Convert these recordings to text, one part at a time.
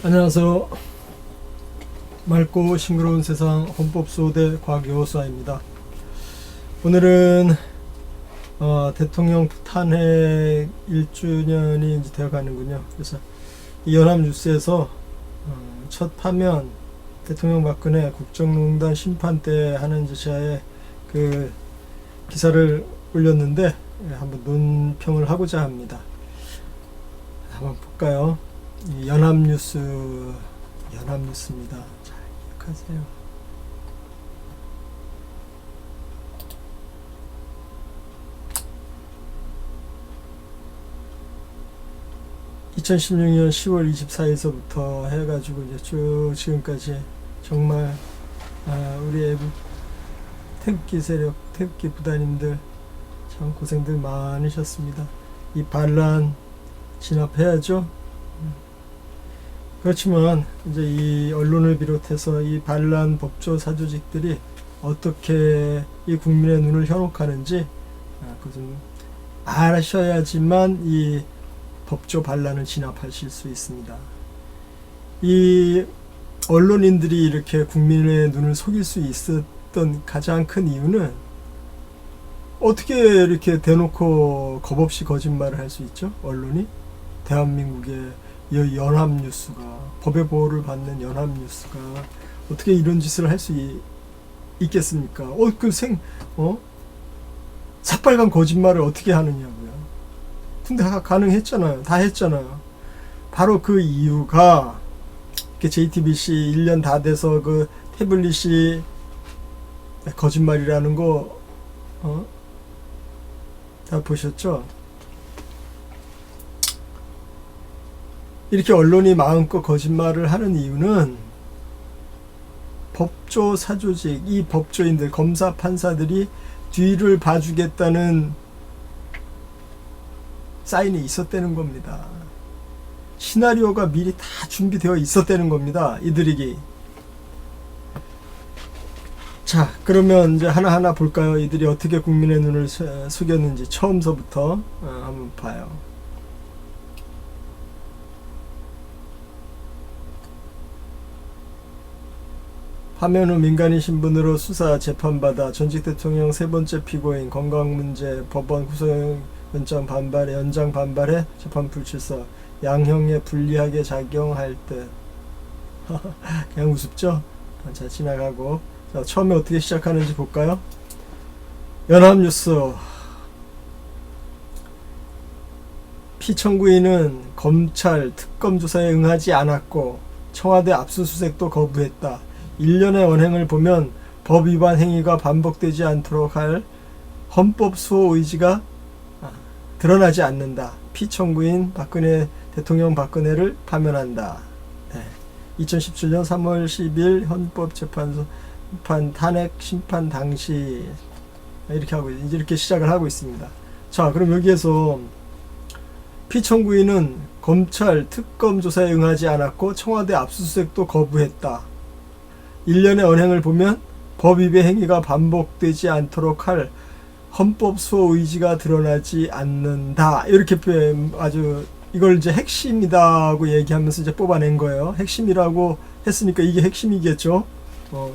안녕하세요. 맑고 싱그러운 세상 헌법수호대 곽여호사입니다. 오늘은 대통령 탄핵 1주년이 이제 되어 가는군요. 그래서 이 연합뉴스에서 첫 화면 대통령 박근혜 국정농단 심판대 하는 제시하에 그 기사를 올렸는데 한번 논평을 하고자 합니다. 한번 볼까요? 이 연합뉴스입니다. 잘 기억하세요. (2016년 10월 24일서부터) 해가지고 이제 쭉 지금까지 정말 우리 애국 태극기 세력, 태극기 부단님들 참 고생들 많으셨습니다. 이 반란 진압해야죠. 그렇지만 이제 이 언론을 비롯해서 이 반란 법조 사조직들이 어떻게 이 국민의 눈을 현혹하는지 그것은 아셔야지만 이 법조 반란을 진압하실 수 있습니다. 이 언론인들이 이렇게 국민의 눈을 속일 수 있었던 가장 큰 이유는 어떻게 이렇게 대놓고 겁없이 거짓말을 할 수 있죠? 언론이? 대한민국의 연합뉴스가, 법의 보호를 받는 연합뉴스가 어떻게 이런 짓을 할 수 있겠습니까? 새빨간 거짓말을 어떻게 하느냐고요. 근데 가능했잖아요. 다 했잖아요. 바로 그 이유가 JTBC 1년 다 돼서 그 태블릿이 거짓말이라는 거 다 보셨죠? 이렇게 언론이 마음껏 거짓말을 하는 이유는 법조 사조직, 이 법조인들, 검사, 판사들이 뒤를 봐주겠다는 사인이 있었다는 겁니다. 시나리오가 미리 다 준비되어 있었다는 겁니다. 이들에게. 자, 그러면 이제 하나하나 볼까요? 이들이 어떻게 국민의 눈을 속였는지 처음서부터 한번 봐요. 화면 후 민간인 신분으로 수사 재판받아 전직 대통령 세 번째 피고인 건강문제 법원 구속영장 반발에 연장 반발해 재판 불출석 양형에 불리하게 작용할 듯. 그냥 우습죠? 자, 지나가고. 자, 처음에 어떻게 시작하는지 볼까요? 연합뉴스. 피청구인은 검찰 특검 조사에 응하지 않았고 청와대 압수수색도 거부했다. 1년의 언행을 보면 법 위반 행위가 반복되지 않도록 할 헌법 수호 의지가 드러나지 않는다. 피청구인 대통령 박근혜를 파면한다. 2017년 3월 10일 헌법재판소 탄핵 심판 당시 이렇게 시작을 하고 있습니다. 자, 그럼 여기에서 피청구인은 검찰 특검 조사에 응하지 않았고 청와대 압수수색도 거부했다. 1년의 언행을 보면 법 위반 행위가 반복되지 않도록 할 헌법 수호 의지가 드러나지 않는다. 이렇게 아주 이걸 이제 핵심이다고 얘기하면서 이제 뽑아낸 거예요. 핵심이라고 했으니까 이게 핵심이겠죠.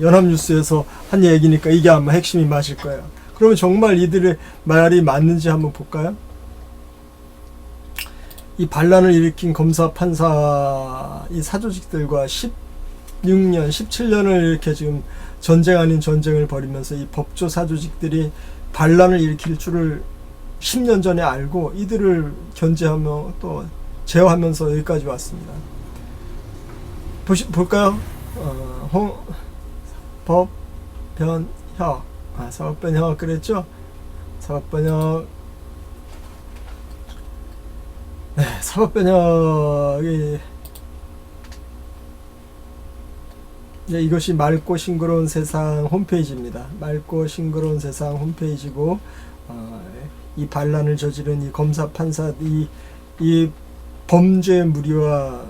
연합뉴스에서 한 얘기니까 이게 아마 핵심이 맞을 거예요. 그러면 정말 이들의 말이 맞는지 한번 볼까요? 이 반란을 일으킨 검사, 판사, 이 사조직들과 16년, 17년을 이렇게 지금 전쟁 아닌 전쟁을 벌이면서 이 법조 사조직들이 반란을 일으킬 줄을 10년 전에 알고 이들을 견제하며 또 제어하면서 여기까지 왔습니다. 볼까요? 사법변혁. 사법변혁 그랬죠? 사법변혁. 네, 사법변혁이 이것이 맑고 싱그러운 세상 홈페이지입니다. 맑고 싱그러운 세상 홈페이지고 이 반란을 저지른 이 검사, 판사, 이 범죄 무리와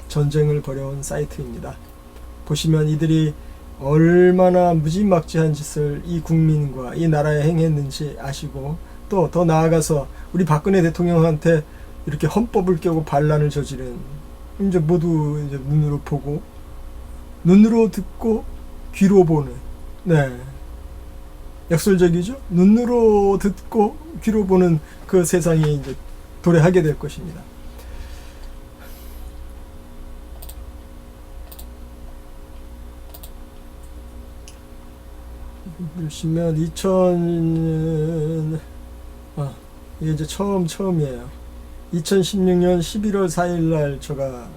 전쟁을 벌여온 사이트입니다. 보시면 이들이 얼마나 무지막지한 짓을 이 국민과 이 나라에 행했는지 아시고, 또 더 나아가서 우리 박근혜 대통령한테 이렇게 헌법을 깨고 반란을 저지른 이제 모두 이제 눈으로 보고, 눈으로 듣고, 귀로 보는. 네. 약설적이죠? 눈으로 듣고, 귀로 보는 그 세상이 이제 도래하게 될 것입니다. 보시면 이게 이제 처음이에요. 2016년 11월 4일 날 제가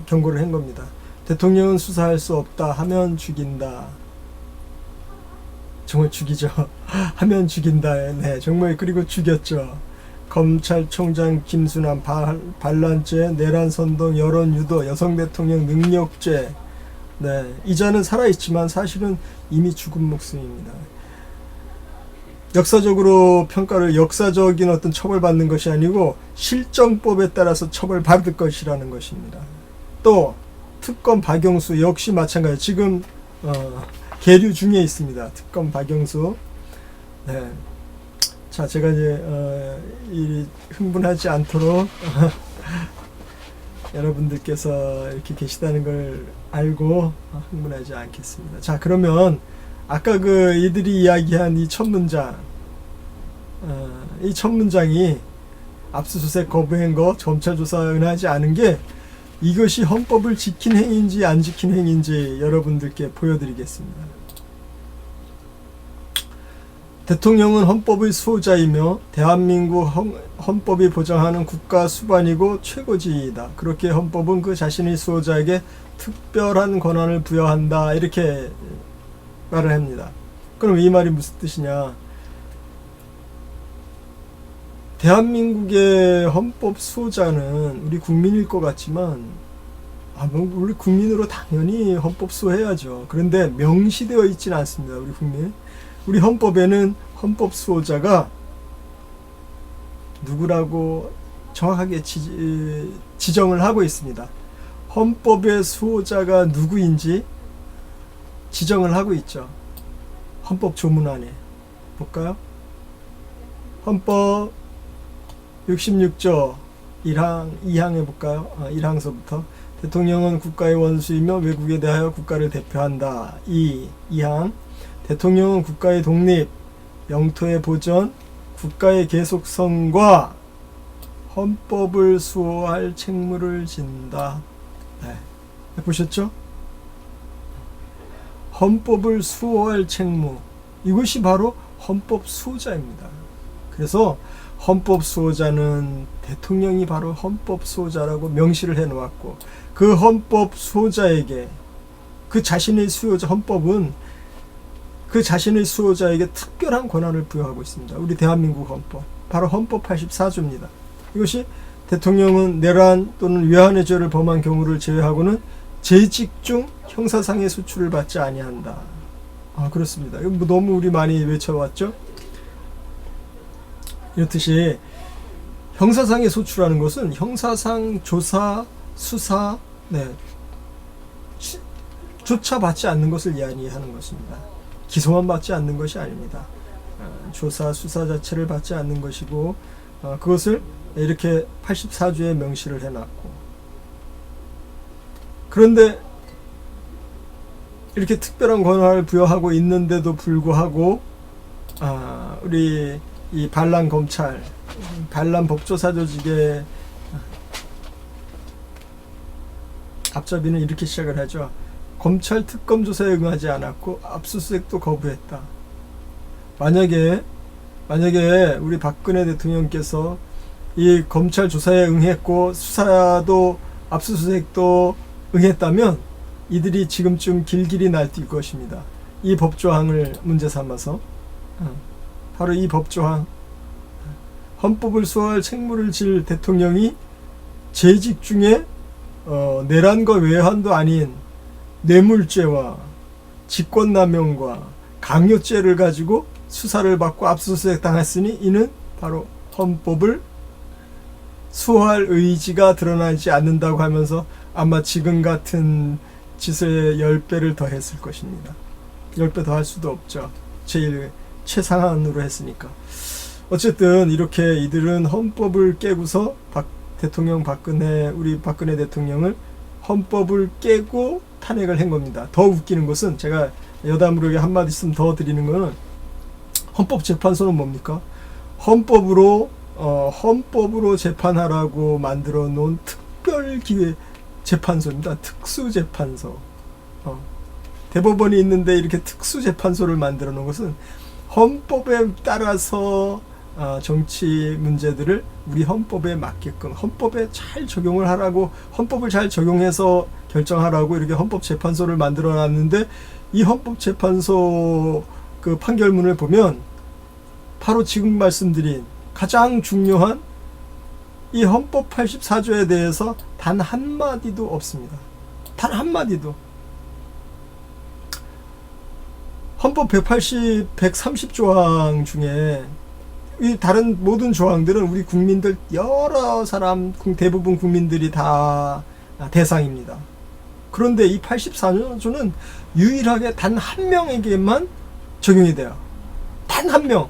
경고를 한 겁니다. 대통령은 수사할 수 없다 하면 죽인다. 정말 죽이죠. 하면 죽인다. 네, 정말 그리고 죽였죠. 검찰총장 김순환 반란죄, 내란 선동, 여론 유도, 여성 대통령 능력죄. 네, 이자는 살아있지만 사실은 이미 죽은 목숨입니다. 역사적으로 평가를 역사적인 어떤 처벌받는 것이 아니고 실정법에 따라서 처벌받을 것이라는 것입니다. 또 특검 박영수 역시 마찬가지. 지금 계류 중에 있습니다. 특검 박영수. 네. 자, 제가 이제 흥분하지 않도록 여러분들께서 이렇게 계시다는 걸 알고 흥분하지 않겠습니다. 자, 그러면 아까 이들이 이야기한 이 첫 문장, 이 첫 문장이 압수수색 거부한 거, 검찰 조사 응하지 않은 게 이것이 헌법을 지킨 행위인지 안 지킨 행위인지 여러분들께 보여드리겠습니다. 대통령은 헌법의 수호자이며 대한민국 헌법이 보장하는 국가 수반이고 최고지이다. 그렇게 헌법은 그 자신의 수호자에게 특별한 권한을 부여한다. 이렇게 말을 합니다. 그럼 이 말이 무슨 뜻이냐? 대한민국의 헌법 수호자는 우리 국민일 것 같지만 우리 국민으로 당연히 헌법 수호해야죠. 그런데 명시되어 있지는 않습니다. 우리 국민. 우리 헌법에는 헌법 수호자가 누구라고 정확하게 지정을 하고 있습니다. 헌법의 수호자가 누구인지 지정을 하고 있죠. 헌법 조문안에 볼까요? 헌법 66조 2항에 볼까요? 1항서부터 대통령은 국가의 원수이며 외국에 대하여 국가를 대표한다. 2항 대통령은 국가의 독립, 영토의 보전, 국가의 계속성과 헌법을 수호할 책무를 진다. 네. 보셨죠? 헌법을 수호할 책무. 이것이 바로 헌법 수호자입니다. 그래서 헌법 수호자는 대통령이 바로 헌법 수호자라고 명시를 해 놓았고, 그 헌법 수호자에게 그 자신의 수호자 헌법은 그 자신의 수호자에게 특별한 권한을 부여하고 있습니다. 우리 대한민국 헌법, 바로 헌법 84조입니다. 이것이 대통령은 내란 또는 위헌의 죄를 범한 경우를 제외하고는 재직 중 형사상의 소출을 받지 아니한다. 그렇습니다. 이거 너무 우리 많이 외쳐왔죠? 이렇듯이 형사상의 소출하는 것은 형사상 조사, 수사, 조차 받지 않는 것을 이야기하는 것입니다. 기소만 받지 않는 것이 아닙니다. 조사, 수사 자체를 받지 않는 것이고, 그것을 이렇게 84조에 명시를 해놨고, 그런데 이렇게 특별한 권한을 부여하고 있는데도 불구하고 우리 이 반란 검찰, 반란 법조사 조직의 앞잡이는 이렇게 시작을 하죠. 검찰 특검 조사에 응하지 않았고 압수수색도 거부했다. 만약에 우리 박근혜 대통령께서 이 검찰 조사에 응했고 수사도 압수수색도 응했다면 이들이 지금쯤 길길이 날뛸 것입니다. 이 법조항을 문제 삼아서 바로 이 법조항, 헌법을 수호할 책무를 질 대통령이 재직 중에 내란과 외환도 아닌 뇌물죄와 직권남용과 강요죄를 가지고 수사를 받고 압수수색 당했으니 이는 바로 헌법을 수호할 의지가 드러나지 않는다고 하면서 아마 지금 같은 짓을 10배를 더 했을 것입니다. 10배 더 할 수도 없죠. 제일 최상한으로 했으니까. 어쨌든 이렇게 이들은 헌법을 깨고서 우리 박근혜 대통령을 헌법을 깨고 탄핵을 한 겁니다. 더 웃기는 것은 제가 여담으로 한마디 있으면 더 드리는 거는 헌법재판소는 뭡니까? 헌법으로 재판하라고 만들어 놓은 특별기획재판소입니다. 특수재판소. 대법원이 있는데 이렇게 특수재판소를 만들어 놓은 것은 헌법에 따라서 정치 문제들을 우리 헌법에 맞게끔 헌법에 잘 적용을 하라고, 헌법을 잘 적용해서 결정하라고 이렇게 헌법재판소를 만들어 놨는데, 이 헌법재판소 그 판결문을 보면 바로 지금 말씀드린 가장 중요한 이 헌법 84조에 대해서 단 한마디도 없습니다. 단 한마디도. 헌법 130조항 중에 이 다른 모든 조항들은 우리 국민들, 여러 사람, 대부분 국민들이 다 대상입니다. 그런데 이 84조는 유일하게 단 한 명에게만 적용이 돼요. 단 한 명.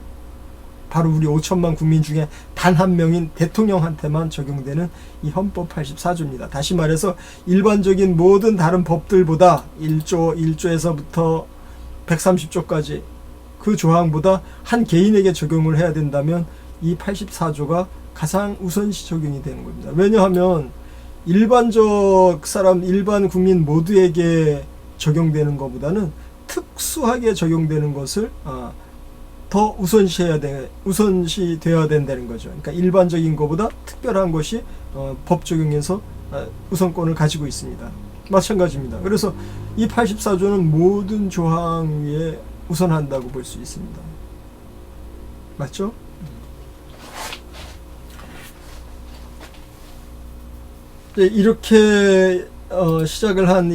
바로 우리 5천만 국민 중에 단 한 명인 대통령한테만 적용되는 이 헌법 84조입니다. 다시 말해서 일반적인 모든 다른 법들보다 1조에서부터 130조까지 그 조항보다 한 개인에게 적용을 해야 된다면 이 84조가 가장 우선시 적용이 되는 겁니다. 왜냐하면 일반 국민 모두에게 적용되는 것보다는 특수하게 적용되는 것을 더 우선시되어야 된다는 거죠. 그러니까 일반적인 것보다 특별한 것이 법 적용에서 우선권을 가지고 있습니다. 마찬가지입니다. 그래서 이 84조는 모든 조항 위에 우선한다고 볼 수 있습니다. 맞죠? 네, 이렇게 시작을 한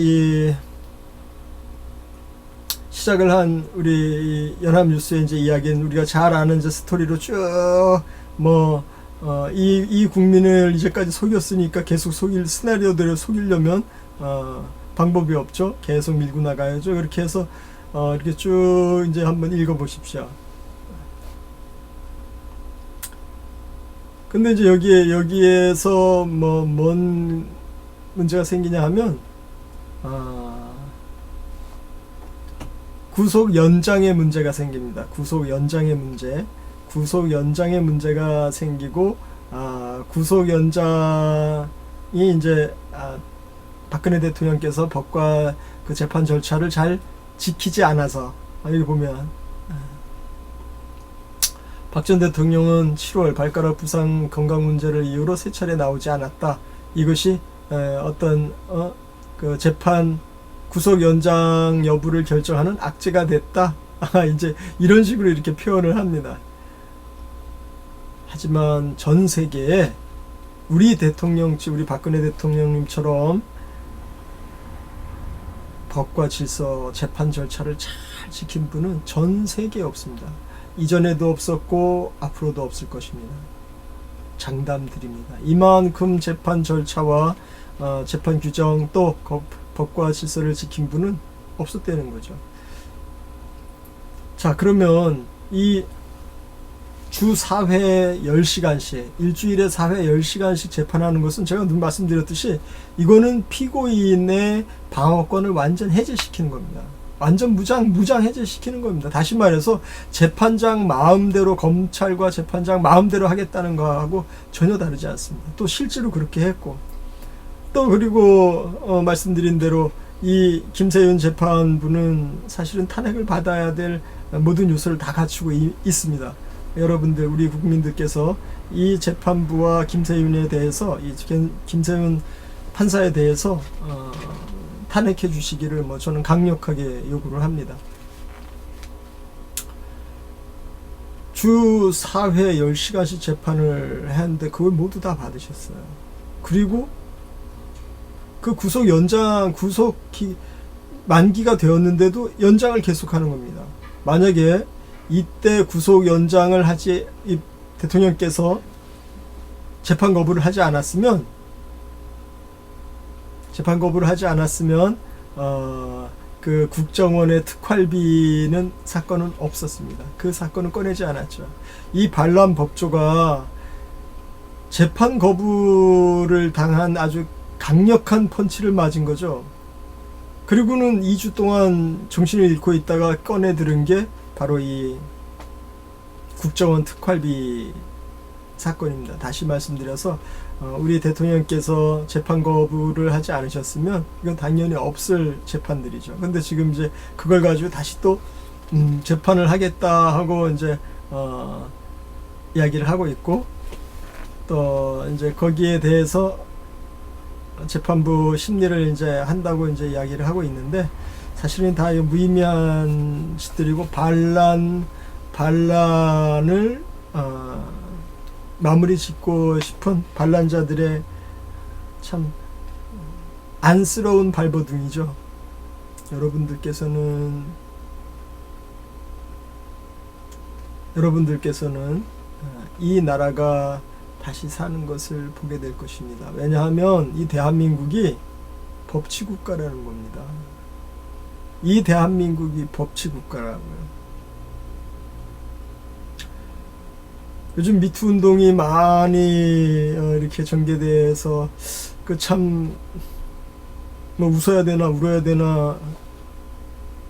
우리 연합뉴스의 이제 이야기는 우리가 잘 아는 이제 스토리로 쭉 이 국민을 이제까지 속였으니까 계속 시나리오대로 속이려면 방법이 없죠. 계속 밀고 나가야죠. 그렇게 해서 이렇게 쭉 이제 한번 읽어보십시오. 근데 이제 여기에서 뭔 문제가 생기냐 하면 구속 연장의 문제가 생깁니다. 구속 연장의 문제가 생기고, 구속 연장이 이제 박근혜 대통령께서 법과 그 재판 절차를 잘 지키지 않아서, 여기 보면 박 전 대통령은 7월 발가락 부상 건강 문제를 이유로 3차례 나오지 않았다. 이것이 어떤 그 재판 구속 연장 여부를 결정하는 악재가 됐다. 이제 이런 식으로 이렇게 표현을 합니다. 하지만 전 세계에 우리 박근혜 대통령님처럼 법과 질서, 재판 절차를 잘 지킨 분은 전 세계에 없습니다. 이전에도 없었고 앞으로도 없을 것입니다. 장담드립니다. 이만큼 재판 절차와 재판 규정 또 법과 질서를 지킨 분은 없었다는 거죠. 자, 그러면 이 주 4회 10시간씩, 일주일에 4회 10시간씩 재판하는 것은 제가 말씀드렸듯이 이거는 피고인의 방어권을 완전 해제시키는 겁니다. 완전 무장 해제시키는 겁니다. 다시 말해서 재판장 마음대로, 검찰과 재판장 마음대로 하겠다는 거하고 전혀 다르지 않습니다. 또 실제로 그렇게 했고, 또 그리고 말씀드린 대로 이 김세윤 재판부는 사실은 탄핵을 받아야 될 모든 요소를 다 갖추고 있습니다. 여러분들, 우리 국민들께서 이 재판부와 김세윤에 대해서, 이 김세윤 판사에 대해서 탄핵해 주시기를 저는 강력하게 요구를 합니다. 주 4회 10시간씩 재판을 했는데 그걸 모두 다 받으셨어요. 그리고 그 구속 만기가 되었는데도 연장을 계속하는 겁니다. 만약에 이때 구속 연장을 이 대통령께서 재판 거부를 하지 않았으면 그 국정원의 특활비는 사건은 없었습니다. 그 사건은 꺼내지 않았죠. 이 반란 법조가 재판 거부를 당한 아주 강력한 펀치를 맞은 거죠. 그리고는 2주 동안 정신을 잃고 있다가 꺼내 들은 게 바로 이 국정원 특활비 사건입니다. 다시 말씀드려서 우리 대통령께서 재판 거부를 하지 않으셨으면 이건 당연히 없을 재판들이죠. 근데 지금 이제 그걸 가지고 다시 또 재판을 하겠다 하고 이제 이야기를 하고 있고, 또 이제 거기에 대해서 재판부 심리를 이제 한다고 이제 이야기를 하고 있는데, 사실은 다 무의미한 짓들이고 반란을 마무리 짓고 싶은 반란자들의 참 안쓰러운 발버둥이죠. 여러분들께서는 이 나라가 다시 사는 것을 보게 될 것입니다. 왜냐하면 이 대한민국이 법치국가라는 겁니다. 이 대한민국이 법치국가라고요. 요즘 미투 운동이 많이 이렇게 전개돼서 그 참 뭐 웃어야 되나 울어야 되나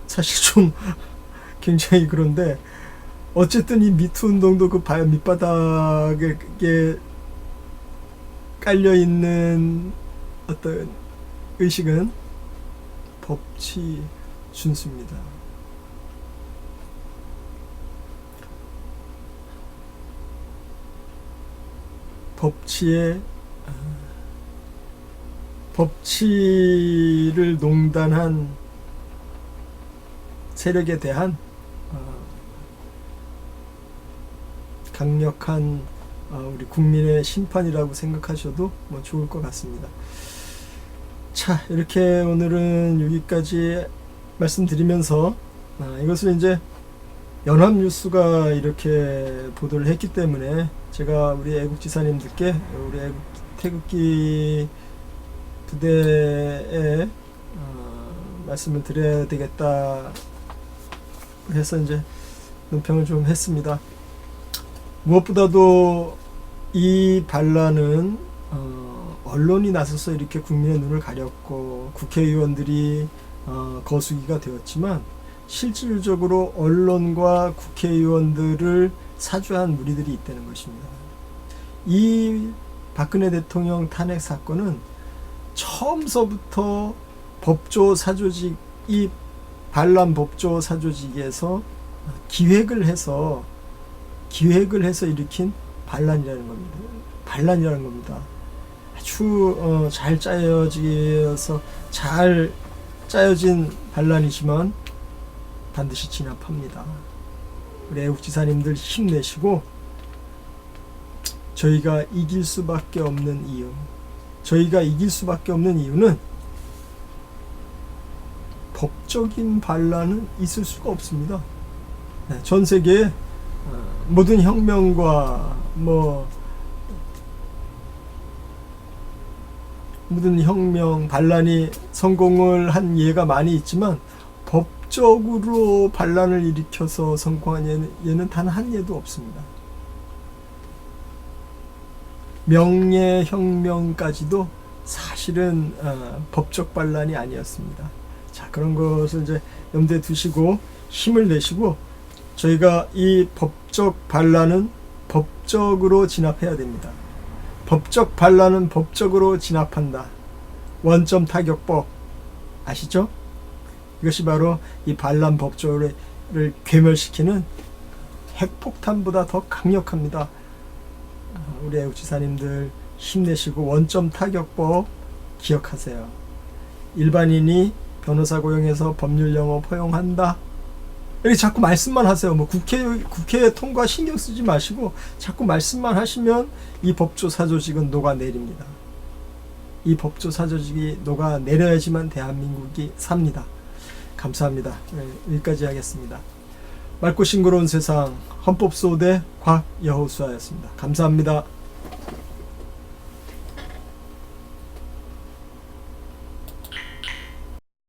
사실 좀 굉장히 그런데, 어쨌든 이 미투 운동도 그 밑바닥에 깔려 있는 어떤 의식은 법치 준수입니다. 법치를 농단한 세력에 대한 강력한 우리 국민의 심판이라고 생각하셔도 뭐 좋을 것 같습니다. 자, 이렇게 오늘은 여기까지 말씀드리면서, 이것을 이제 연합뉴스가 이렇게 보도를 했기 때문에 제가 우리 애국지사님들께 우리 애국 태극기 부대에 말씀을 드려야 되겠다 해서 이제 논평을 좀 했습니다. 무엇보다도 이 반란은 언론이 나서서 이렇게 국민의 눈을 가렸고 국회의원들이 거수기가 되었지만, 실질적으로 언론과 국회의원들을 사주한 무리들이 있다는 것입니다. 이 박근혜 대통령 탄핵 사건은 처음서부터 법조 사조직, 이 반란 법조 사조직에서 기획을 해서 일으킨 반란이라는 겁니다. 아주 잘 짜여진 반란이지만 반드시 진압합니다. 우리 애국지사님들 힘내시고, 저희가 이길 수밖에 없는 이유는 법적인 반란은 있을 수가 없습니다. 전 세계에 모든 혁명과 반란이 성공을 한 예가 많이 있지만, 법적으로 반란을 일으켜서 성공한 예는 단 한 예도 없습니다. 명예혁명까지도 사실은 법적 반란이 아니었습니다. 자, 그런 것을 이제 염두에 두시고 힘을 내시고, 저희가 이 법적 반란은 법적으로 진압해야 됩니다. 법적 반란은 법적으로 진압한다. 원점 타격법 아시죠? 이것이 바로 이 반란 법조를 괴멸시키는 핵폭탄보다 더 강력합니다. 우리 애국지사님들 힘내시고 원점 타격법 기억하세요. 일반인이 변호사 고용해서 법률 용어 포용한다. 이렇게 자꾸 말씀만 하세요. 국회 통과 신경 쓰지 마시고 자꾸 말씀만 하시면 이 법조 사조직은 녹아내립니다. 이 법조 사조직이 녹아내려야지만 대한민국이 삽니다. 감사합니다. 여기까지 하겠습니다. 맑고 싱그러운 세상 헌법소대 곽여호수아였습니다. 감사합니다.